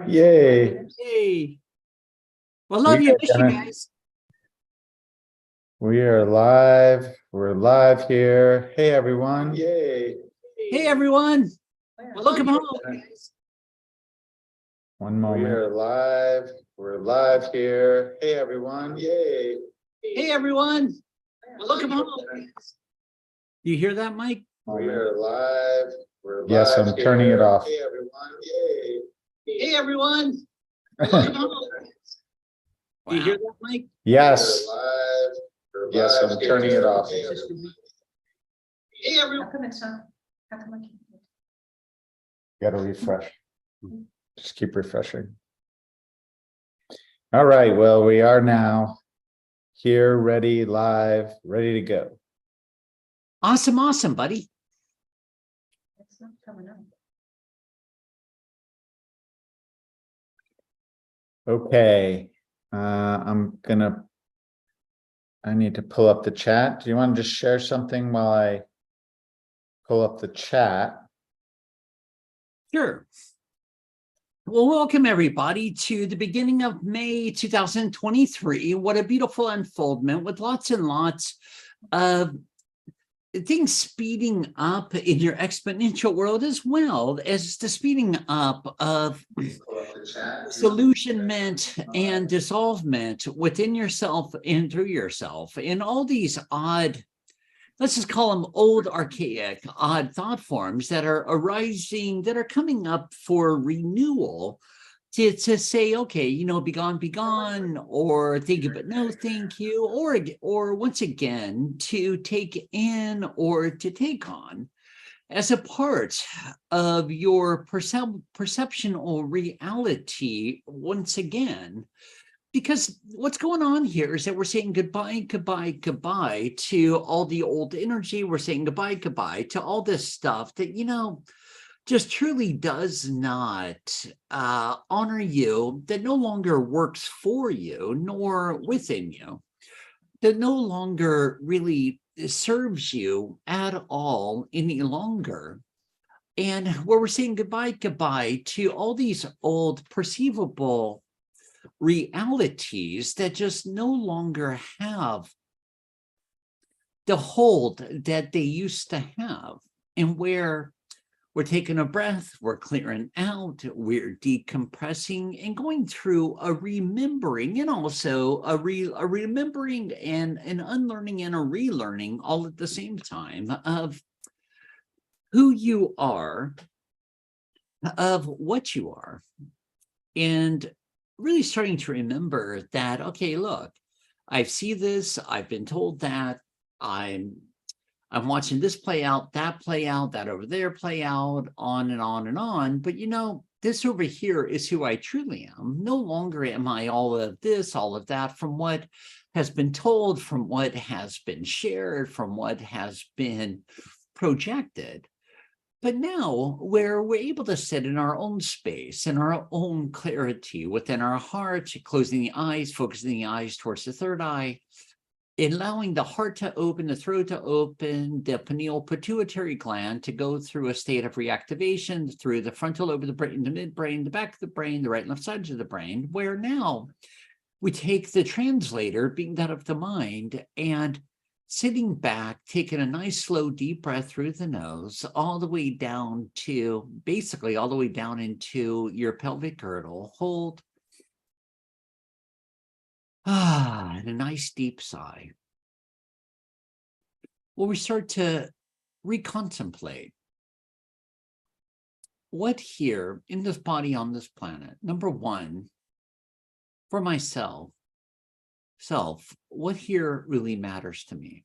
Yay. Yay. Well, love you. Miss you guys. We are live. We're live here. Hey, everyone. Yay. Hey, everyone. Welcome home. One moment. We are live. We're live here. Hey, everyone. Yay. Hey, everyone. Welcome home. You hear that, Mike? We are live. We're live. Yes, I'm turning it off. Hey, everyone. Yay. Hey, everyone. Welcome home. Do you hear that, Mike? Yes. Yes, I'm turning it off. Hey, everyone. How come it's not? How come I can't? Got to refresh. Just keep refreshing. All right. Well, we are now here, ready, live, ready to go. Awesome, awesome, buddy. It's not coming up. Okay. I need to pull up the chat. Do you want to just share something while I pull up the chat? Sure. Well, welcome everybody to the beginning of May 2023. What a beautiful unfoldment with lots and lots of things speeding up in your exponential world, as well as the speeding up of disillusionment and dissolvement within yourself and through yourself, and all these odd, let's just call them old, archaic, odd thought forms that are arising, that are coming up for renewal, to say, okay, you know, be gone, or thank you, but no thank you, or once again, to take in or to take on as a part of your perceptional reality once again. Because what's going on here is that we're saying goodbye to all the old energy. We're saying goodbye to all this stuff that, you know, just truly does not honor you, that no longer works for you, nor within you, that no longer really serves you at all any longer. And where we're saying goodbye to all these old perceivable realities that just no longer have the hold that they used to have, and where we're taking a breath, we're clearing out, we're decompressing and going through a remembering, and also a remembering and an unlearning and a relearning all at the same time of who you are, of what you are, and really starting to remember that, okay, look, I see this, I've been told that, I'm watching this play out, that over there play out, on and on and on. But, you know, this over here is who I truly am. No longer am I all of this, all of that, from what has been told, from what has been shared, from what has been projected. But now, where we're able to sit in our own space, in our own clarity, within our heart, closing the eyes, focusing the eyes towards the third eye, allowing the heart to open, the throat to open, the pineal pituitary gland to go through a state of reactivation through the frontal lobe of the brain, the midbrain, the back of the brain, the right and left sides of the brain, where now we take the translator, being that of the mind, and sitting back, taking a nice slow deep breath through the nose, all the way down to, basically all the way down into your pelvic girdle. Hold. And a nice deep sigh. Well, we start to recontemplate what here in this body on this planet, number one, for myself, what here really matters to me.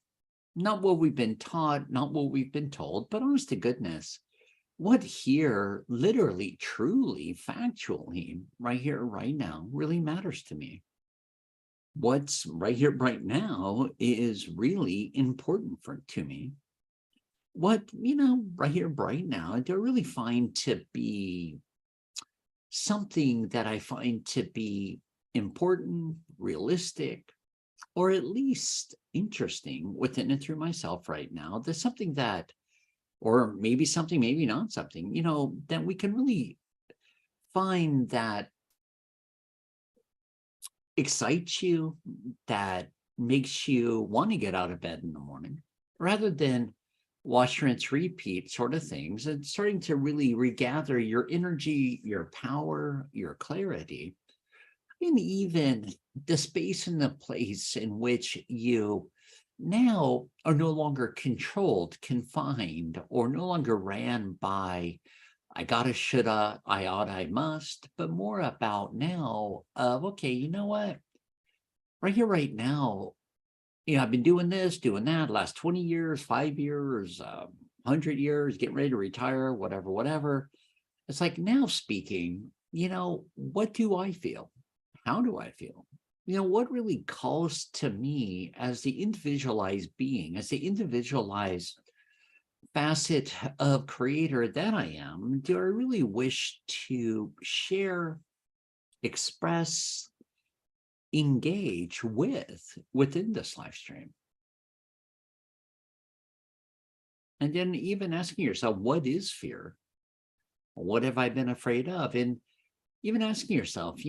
Not what we've been taught, not what we've been told, but honest to goodness, what here literally, truly, factually, right here, right now, really matters to me. What's right here, right now, is really important to me. What, you know, right here, right now, do I really find to be something that I find to be important, realistic, or at least interesting within and through myself right now? There's something that, or maybe something, maybe not something, you know, that we can really find that excites you, that makes you want to get out of bed in the morning, rather than wash, rinse, repeat sort of things, and starting to really regather your energy, your power, your clarity, and even the space and the place in which you now are no longer controlled, confined, or no longer ran by I gotta, shoulda, I ought, I must, but more about now of, okay, you know what? Right here, right now, I've been doing this, doing that last 20 years, 5 years, 100 years, getting ready to retire, whatever, whatever. It's like now speaking, what do I feel? How do I feel? What really calls to me as the individualized being, as the individualized facet of creator that I am, do I really wish to share, express, engage within this live stream? And then even asking yourself, what is fear? What have I been afraid of? And even asking yourself,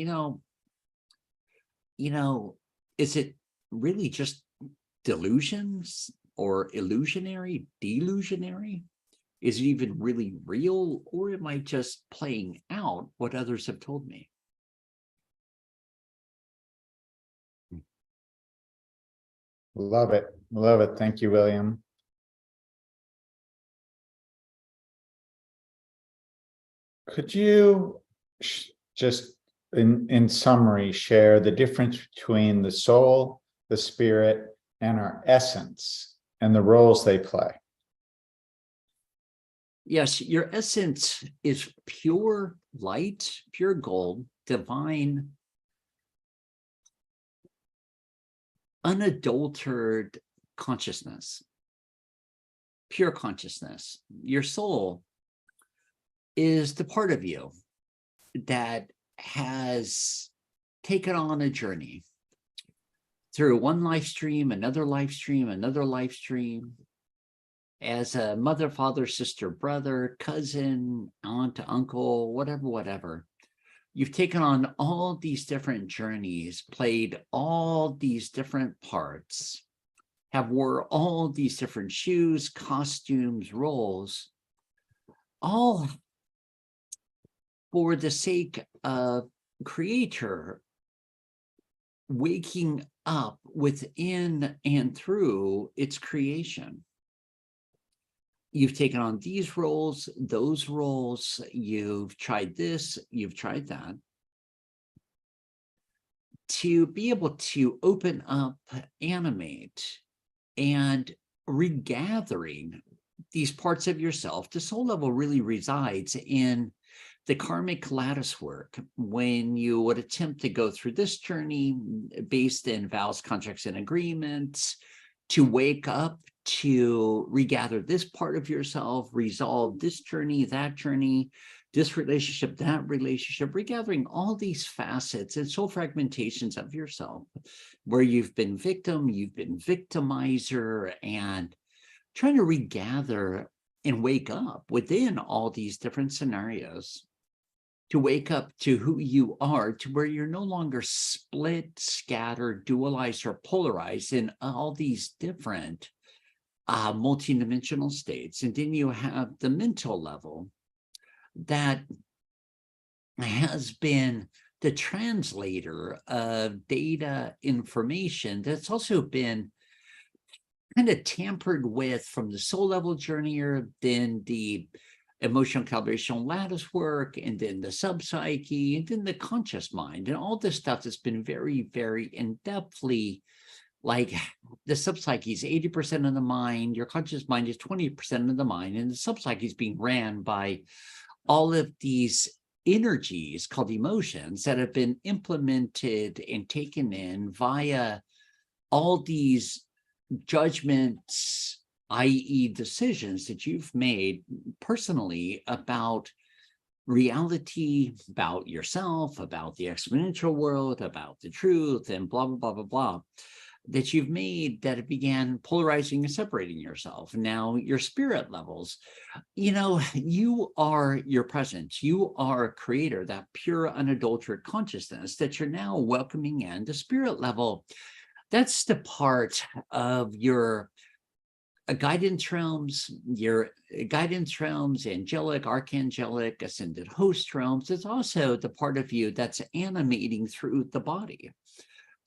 is it really just delusions or illusionary, delusionary? Is it even really real, or am I just playing out what others have told me? Love it. Love it. Thank you, William. Could you just in summary share the difference between the soul, the spirit, and our essence and the roles they play? Yes, your essence is pure light, pure gold, divine, unadulterated consciousness, pure consciousness. Your soul is the part of you that has taken on a journey through one life stream, another life stream, another life stream, as a mother, father, sister, brother, cousin, aunt, uncle, whatever. You've taken on all these different journeys, played all these different parts, have wore all these different shoes, costumes, roles, all for the sake of creator waking up within and through its creation. You've taken on these roles, those roles, you've tried this, you've tried that, to be able to open up, animate, and regathering these parts of yourself. The soul level really resides in the karmic lattice work, when you would attempt to go through this journey based in vows, contracts, and agreements, to wake up, to regather this part of yourself, resolve this journey, this relationship, that relationship, regathering all these facets and soul fragmentations of yourself, where you've been victim, you've been victimizer, and trying to regather and wake up within all these different scenarios, to wake up to who you are, to where you're no longer split, scattered, dualized, or polarized in all these different multidimensional states. And then you have the mental level that has been the translator of data information, that's also been kind of tampered with from the soul level journeyer, then the emotional calibration lattice work, and then the subpsyche, and then the conscious mind, and all this stuff that's been very, very in-depthly, like the subpsyche is 80% of the mind, your conscious mind is 20% of the mind, and the subpsyche is being ran by all of these energies called emotions that have been implemented and taken in via all these judgments, i.e. decisions that you've made personally about reality, about yourself, about the exponential world, about the truth, and blah, blah, blah, blah, blah. that you've made that it began polarizing and separating yourself. Now your spirit levels, you are your presence. You are a creator, that pure, unadulterated consciousness that you're now welcoming in. The spirit level, that's the part of your guidance realms, angelic, archangelic, ascended host realms. It's also the part of you that's animating through the body.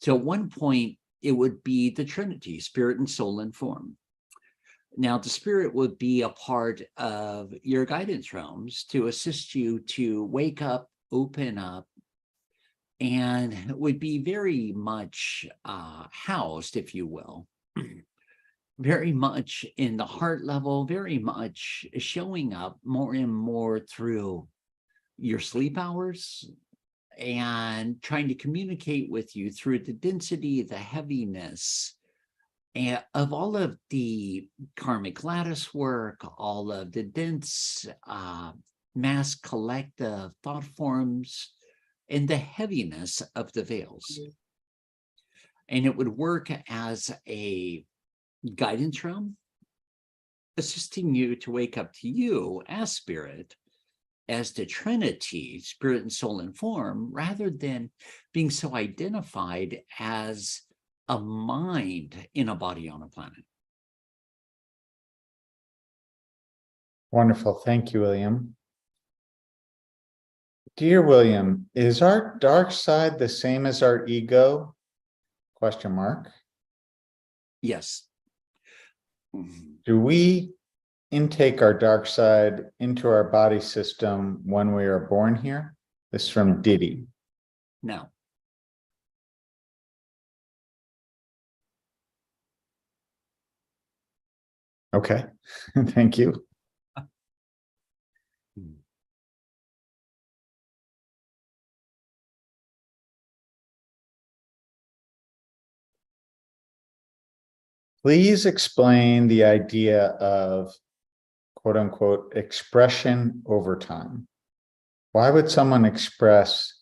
So at one point, it would be the Trinity, spirit and soul and form. Now, the spirit would be a part of your guidance realms to assist you to wake up, open up, and would be very much housed, if you will, very much in the heart level, very much showing up more and more through your sleep hours, and trying to communicate with you through the density, the heaviness, and of all of the karmic lattice work, all of the dense mass collective thought forms, and the heaviness of the veils. And it would work as a guidance realm, assisting you to wake up to you as spirit, as the Trinity, spirit and soul and form, rather than being so identified as a mind in a body on a planet. Wonderful. Thank you, William. Dear William, is our dark side the same as our ego? Question mark. Yes. Do we intake our dark side into our body system when we are born here? This is from Diddy. No. Okay. Thank you. Please explain the idea of quote unquote expression over time. Why would someone express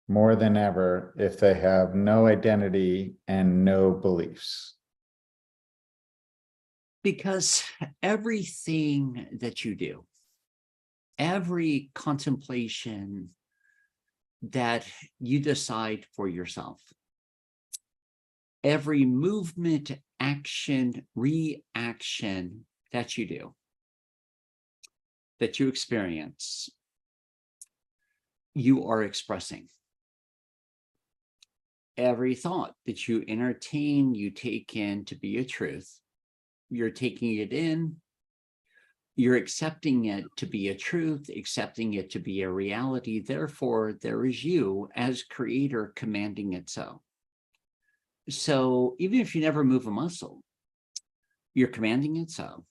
more than ever if they have no identity and no beliefs? Because everything that you do, every contemplation that you decide for yourself, every movement, action, reaction that you do, that you experience, you are expressing. Every thought that you entertain, you take in to be a truth. You're taking it in, you're accepting it to be a truth, accepting it to be a reality. Therefore, there is you as creator commanding it so. So even if you never move a muscle, you're commanding it so.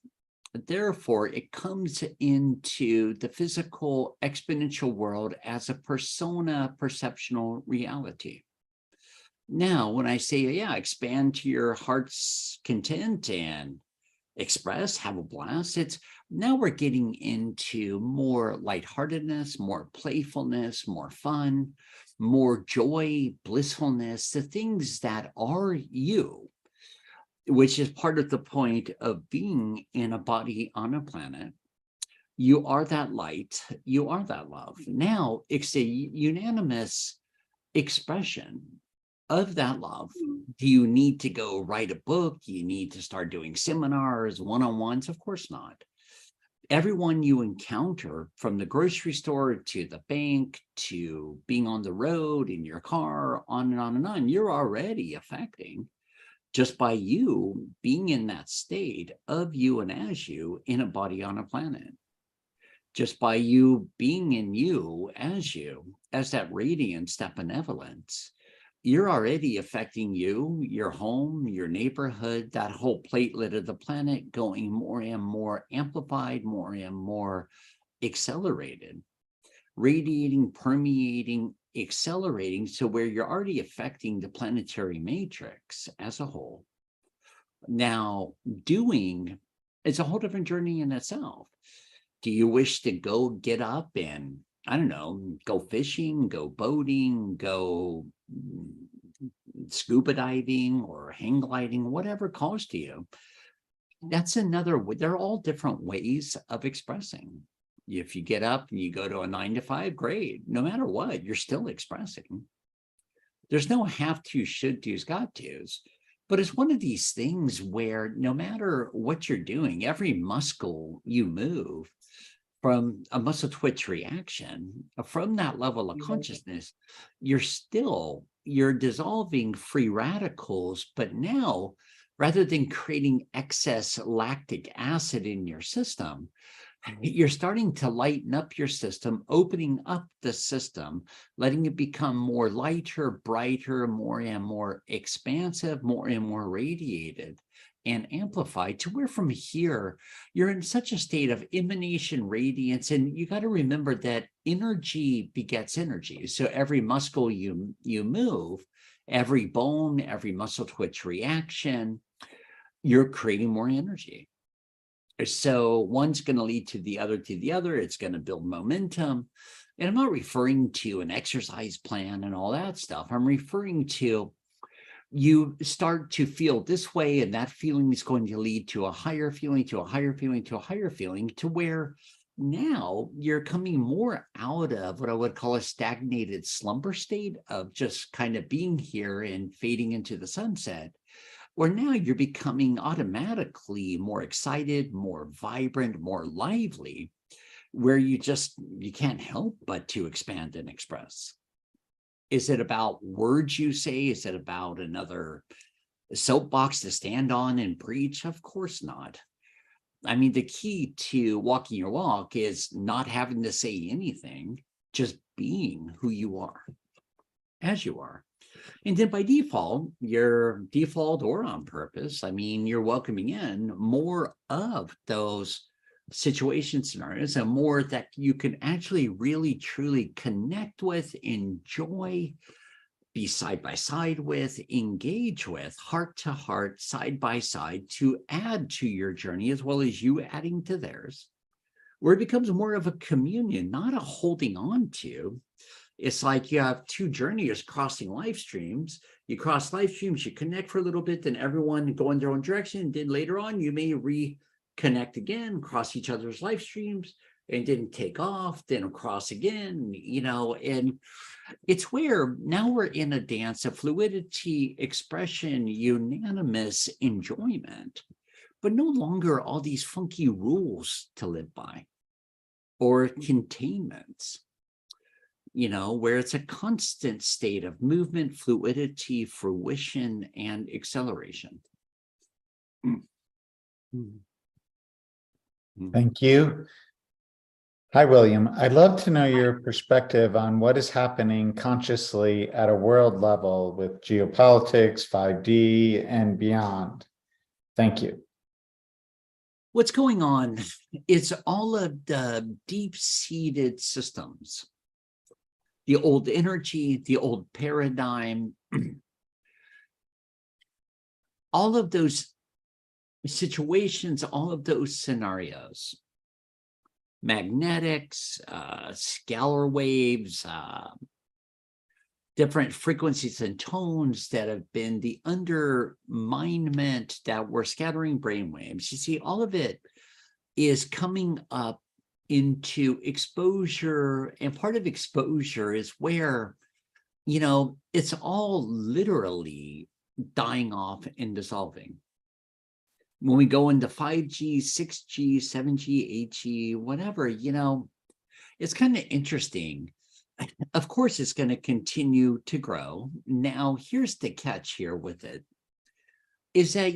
Therefore, it comes into the physical exponential world as a persona perceptual reality. Now, when I say, yeah, expand to your heart's content and express, have a blast, it's now we're getting into more lightheartedness, more playfulness, more fun, more joy, blissfulness, the things that are you, which is part of the point of being in a body on a planet. You are that light, you are that love. Now it's a unanimous expression of that love. Do you need to go write a book? Do you need to start doing seminars, one-on-ones? Of course not. Everyone you encounter, from the grocery store to the bank to being on the road, in your car, on and on and on, you're already affecting just by you being in that state of you and as you in a body on a planet. Just by you being in you, as that radiance, that benevolence, you're already affecting you, your home, your neighborhood, that whole platelet of the planet going more and more amplified, more and more accelerated, radiating, permeating, accelerating, so where you're already affecting the planetary matrix as a whole. Now, doing is a whole different journey in itself. Do you wish to go get up and, I don't know, go fishing, go boating, go scuba diving or hang gliding, whatever calls to you. That's another, they're all different ways of expressing. If you get up and you go to a 9 to 5, great. No matter what, you're still expressing. There's no have to, should do's, got to's. But it's one of these things where no matter what you're doing, every muscle you move, from a muscle twitch reaction, from that level of consciousness, you're dissolving free radicals. But now, rather than creating excess lactic acid in your system, you're starting to lighten up your system, opening up the system, letting it become more lighter, brighter, more and more expansive, more and more radiated and amplified, to where from here, you're in such a state of emanation, radiance. And you got to remember that energy begets energy. So every muscle you move, every bone, every muscle twitch reaction, you're creating more energy. So one's going to lead to the other, it's going to build momentum. And I'm not referring to an exercise plan and all that stuff. I'm referring to, you start to feel this way, and that feeling is going to lead to a higher feeling, to a higher feeling, to a higher feeling, to where now you're coming more out of what I would call a stagnated slumber state of just kind of being here and fading into the sunset, where now you're becoming automatically more excited, more vibrant, more lively, where you can't help but to expand and express. Is it about words you say? Is it about another soapbox to stand on and preach? Of course not. I mean, the key to walking your walk is not having to say anything, just being who you are, as you are. And then by default, your default or on purpose, I mean, you're welcoming in more of those situation scenarios and more that you can actually really truly connect with, enjoy, be side by side with, engage with, heart to heart, side by side, to add to your journey as well as you adding to theirs, where it becomes more of a communion, not a holding on to. It's like you have two journeyers crossing life streams. You cross life streams, you connect for a little bit, then everyone go in their own direction. And then later on, you may reconnect again, cross each other's life streams, and then take off, then cross again, and it's where now we're in a dance of fluidity, expression, unanimous enjoyment, but no longer all these funky rules to live by or containments. Where it's a constant state of movement, fluidity, fruition, and acceleration. Thank you. Hi, William. I'd love to know your perspective on what is happening consciously at a world level with geopolitics, 5D, and beyond. Thank you. What's going on is all of the deep-seated systems, the old energy, the old paradigm, all of those situations, all of those scenarios, magnetics, scalar waves, different frequencies and tones that have been the underminement that we're scattering brainwaves. You see, all of it is coming up into exposure, and part of exposure is where, it's all literally dying off and dissolving. When we go into 5G, 6G, 7G, 8G, whatever, it's kind of interesting. Of course, it's going to continue to grow. Now, here's the catch here with it, is that,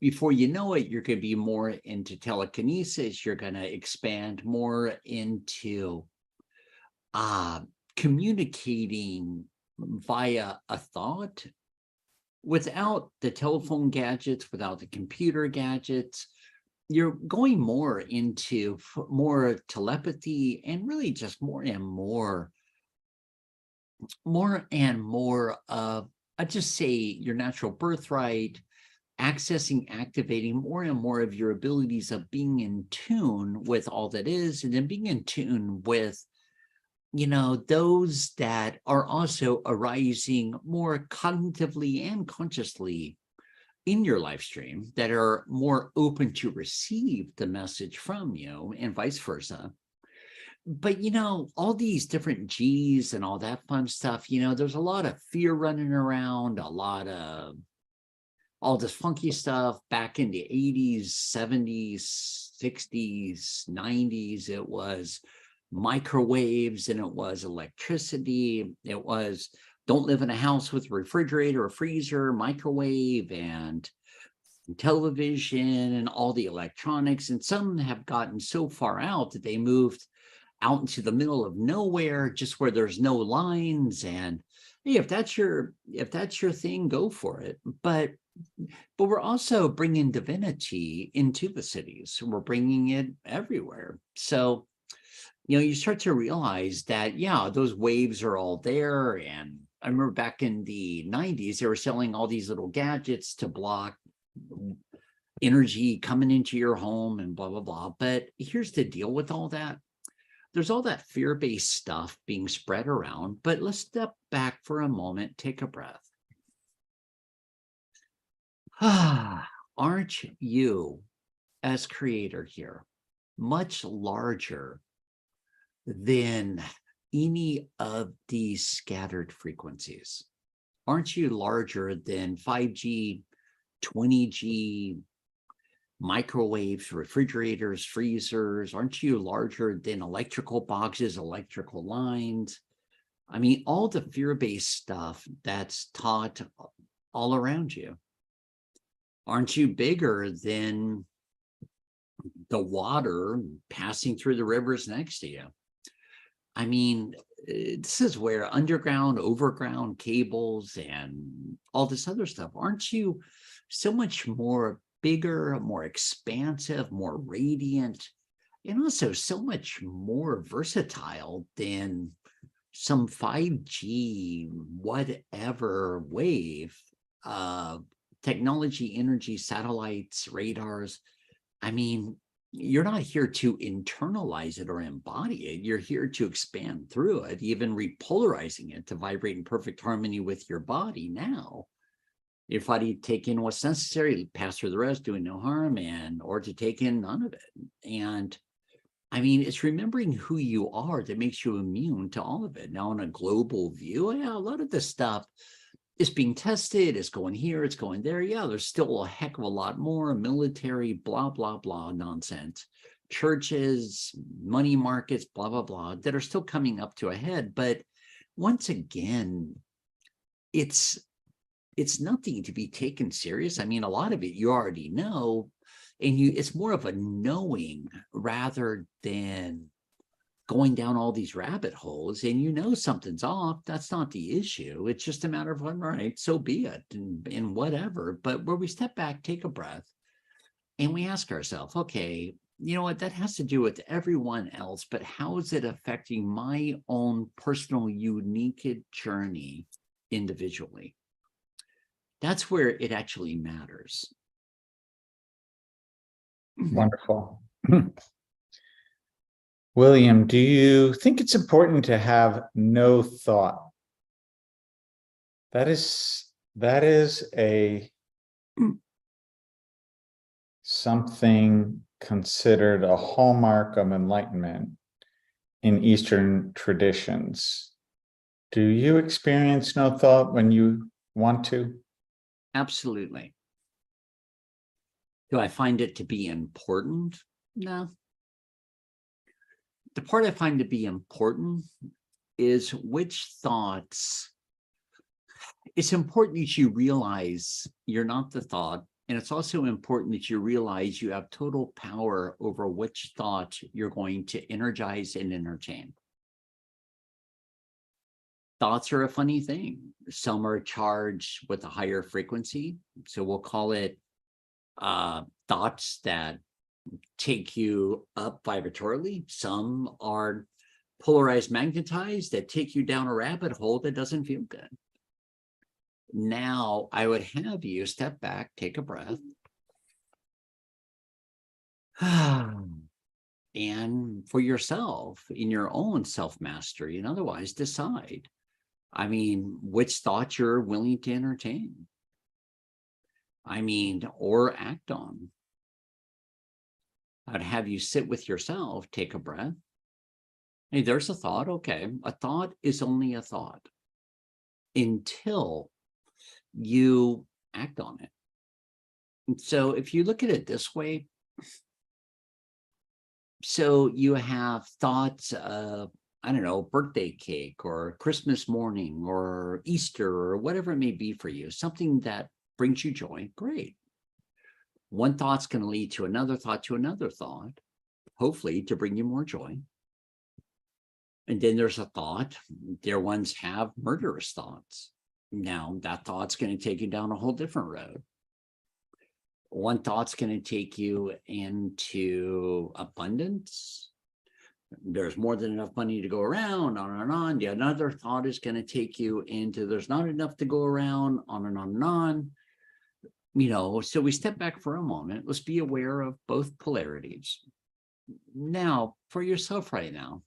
before you know it, you're going to be more into telekinesis. You're going to expand more into communicating via a thought, without the telephone gadgets, without the computer gadgets. You're going more into more telepathy, and really just more and more of, I'd just say, your natural birthright, accessing, activating more and more of your abilities of being in tune with all that is, and then being in tune with those that are also arising more cognitively and consciously in your live stream, that are more open to receive the message from you, and vice versa. But all these different G's and all that fun stuff, there's a lot of fear running around, a lot of all this funky stuff back in the 80s, 70s, 60s, 90s. It was microwaves and it was electricity. It was don't live in a house with a refrigerator, a freezer, microwave, and television and all the electronics. And some have gotten so far out that they moved out into the middle of nowhere, just where there's no lines. And hey, if that's your thing, go for it. But we're also bringing divinity into the cities. We're bringing it everywhere. So, you start to realize that, yeah, those waves are all there. And I remember back in the 90s, they were selling all these little gadgets to block energy coming into your home and blah, blah, blah. But here's the deal with all that. There's all that fear-based stuff being spread around, but let's step back for a moment, take a breath. Aren't you, as creator here, much larger than any of these scattered frequencies? Aren't you larger than 5G, 20G, microwaves, refrigerators, freezers? Aren't you larger than electrical boxes, electrical lines? I mean, all the fear-based stuff that's taught all around you. Aren't you bigger than the water passing through the rivers next to you? I mean, this is where underground, overground cables and all this other stuff, aren't you so much more bigger, more expansive, more radiant, and also so much more versatile than some 5G, whatever wave, technology, energy, satellites, radars? I mean, you're not here to internalize it or embody it. You're here to expand through it, even repolarizing it to vibrate in perfect harmony with your body now. Your body take in what's necessary, pass through the rest, doing no harm, or to take in none of it. And I mean, it's remembering who you are that makes you immune to all of it. Now, on a global view, yeah, a lot of this stuff is being tested, it's going here, it's going there. Yeah, there's still a heck of a lot more military, blah, blah, blah nonsense. Churches, money markets, blah, blah, blah, that are still coming up to a head. But once again, it's nothing to be taken serious. I mean, a lot of it you already know, and it's more of a knowing rather than going down all these rabbit holes. And something's off. That's not the issue. It's just a matter of, all right, so be it, and whatever. But where we step back, take a breath, and we ask ourselves, okay, you know what, that has to do with everyone else, but how is it affecting my own personal, unique journey individually? That's where it actually matters. Wonderful. William, do you think it's important to have no thought? That is something considered a hallmark of enlightenment in Eastern traditions. Do you experience no thought when you want to? Absolutely. Do I find it to be important? No. The part I find to be important is which thoughts. It's important that you realize you're not the thought. And it's also important that you realize you have total power over which thought you're going to energize and entertain. Thoughts are a funny thing. Some are charged with a higher frequency. So we'll call it thoughts that take you up vibratorily. Some are polarized, magnetized, that take you down a rabbit hole that doesn't feel good. Now, I would have you step back, take a breath. and for yourself in your own self-mastery, and otherwise decide, I mean, which thoughts you're willing to entertain. I mean, or act on. I'd have you sit with yourself, take a breath. Hey, there's a thought. Okay. A thought is only a thought until you act on it. And so if you look at it this way, so you have thoughts of, I don't know, birthday cake or Christmas morning or Easter or whatever it may be for you, something that brings you joy. Great. One thought's going to lead to another thought, hopefully to bring you more joy. And then there's a thought. Dear ones have murderous thoughts. Now that thought's going to take you down a whole different road. One thought's going to take you into abundance. There's more than enough money to go around, on and on. The another thought is going to take you into there's not enough to go around, on and on and on. You know, so we step back for a moment. Let's be aware of both polarities. Now, for yourself right now,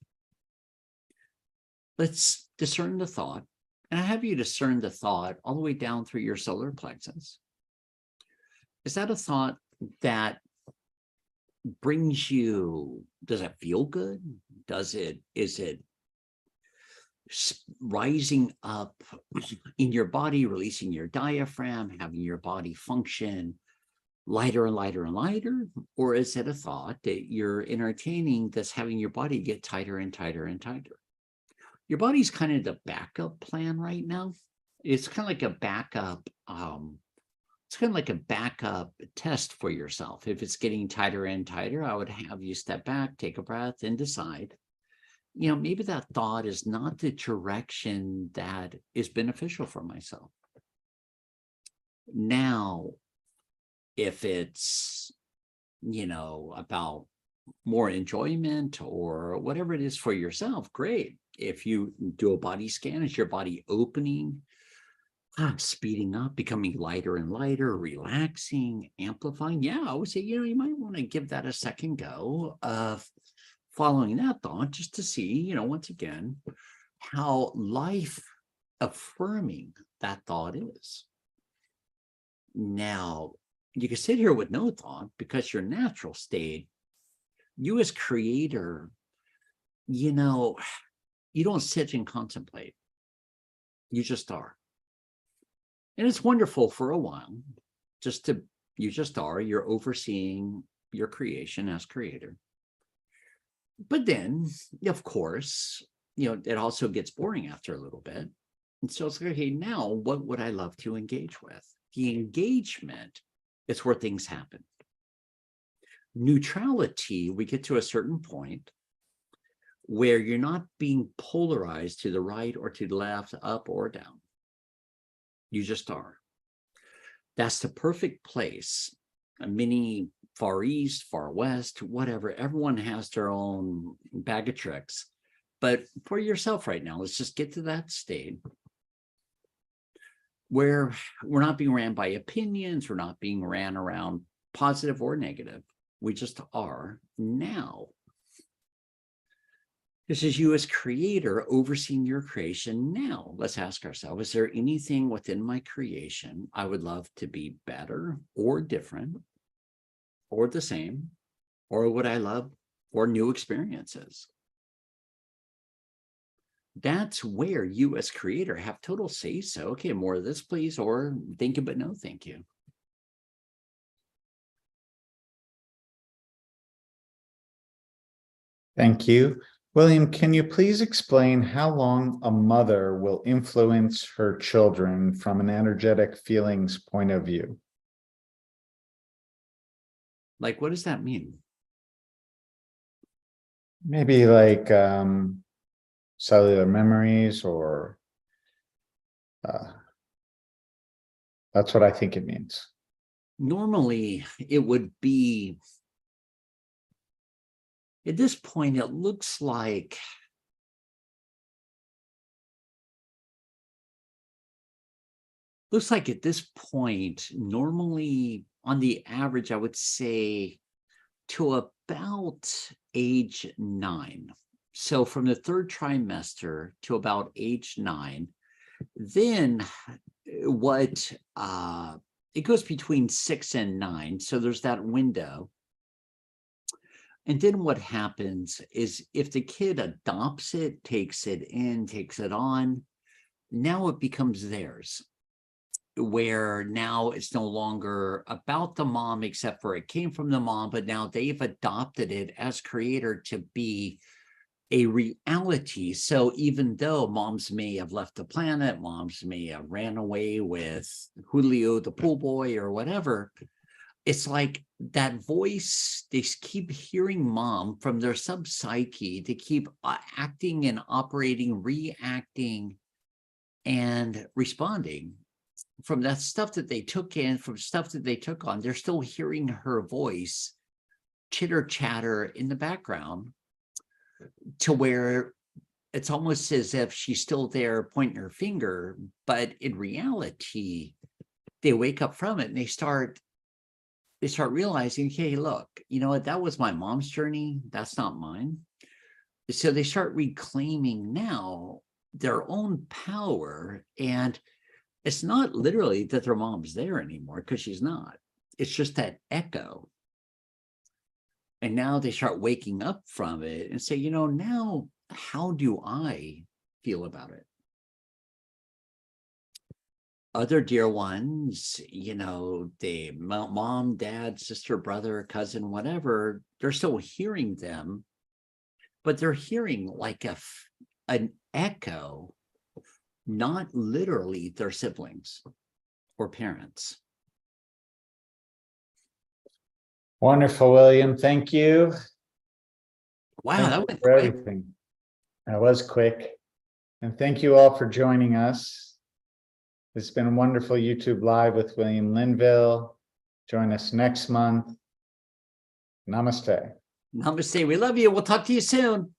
let's discern the thought. And I have you discern the thought all the way down through your solar plexus. Is that a thought that brings you, does it feel good? Is it rising up in your body, releasing your diaphragm, having your body function lighter and lighter and lighter? Or is it a thought that you're entertaining that's having your body get tighter and tighter and tighter? Your body's kind of the backup plan right now. It's kind of like a backup, it's kind of like a backup test for yourself. If it's getting tighter and tighter, I would have you step back, take a breath, and decide, you know, maybe that thought is not the direction that is beneficial for myself. Now, if it's, you know, about more enjoyment or whatever it is for yourself, great. If you do a body scan, is your body opening, speeding up, becoming lighter and lighter, relaxing, amplifying? Yeah, I would say, you know, you might want to give that a second go of following that thought just to see, you know, once again, how life affirming that thought is. Now, you can sit here with no thought because your natural state, you as creator, you know, you don't sit and contemplate. You just are. And it's wonderful for a while, you just are, you're overseeing your creation as creator. But then, of course, you know, it also gets boring after a little bit. And so it's like, okay, now what would I love to engage with? The engagement is where things happen. Neutrality, we get to a certain point where you're not being polarized to the right or to the left, up or down. You just are. That's the perfect place. Many far east, far west, whatever, everyone has their own bag of tricks. But for yourself right now, let's just get to that state where we're not being ran by opinions, we're not being ran around positive or negative. We just are now. This is you as creator overseeing your creation now. Let's ask ourselves, is there anything within my creation I would love to be better or different or the same? Or would I love or new experiences? That's where you as creator have total say so. Okay, more of this, please, or thank you, but no thank you. Thank you. William, can you please explain how long a mother will influence her children from an energetic feelings point of view? Like, what does that mean? Maybe like cellular memories or that's what I think it means. Normally, it would be, at this point, it looks like at this point, normally on the average, I would say to about age 9. So from the 3rd trimester to about age 9, then what it goes between 6 and 9. So there's that window. And then what happens is if the kid adopts it, takes it in, takes it on, now it becomes theirs, where now it's no longer about the mom, except for it came from the mom, but now they've adopted it as creator to be a reality. So even though moms may have left the planet, moms may have ran away with Julio the pool boy or whatever, it's like that voice, they keep hearing mom from their sub-psyche. They keep acting and operating, reacting and responding from that stuff that they took in, from stuff that they took on. They're still hearing her voice, chitter chatter in the background, to where it's almost as if she's still there pointing her finger, but in reality, they wake up from it and they start realizing, hey, look, you know what, that was my mom's journey, that's not mine. So they start reclaiming now their own power, and it's not literally that their mom's there anymore, because she's not. It's just that echo. And now they start waking up from it and say, you know, now how do I feel about it? Other dear ones, you know, the mom, dad, sister, brother, cousin, whatever, they're still hearing them, but they're hearing like an echo, not literally their siblings or parents. Wonderful, William. Thank you. Wow, Thank that you went for quick. everything. That was quick. And thank you all for joining us. It's been a wonderful YouTube Live with William Linville. Join us next month. Namaste. Namaste. We love you. We'll talk to you soon.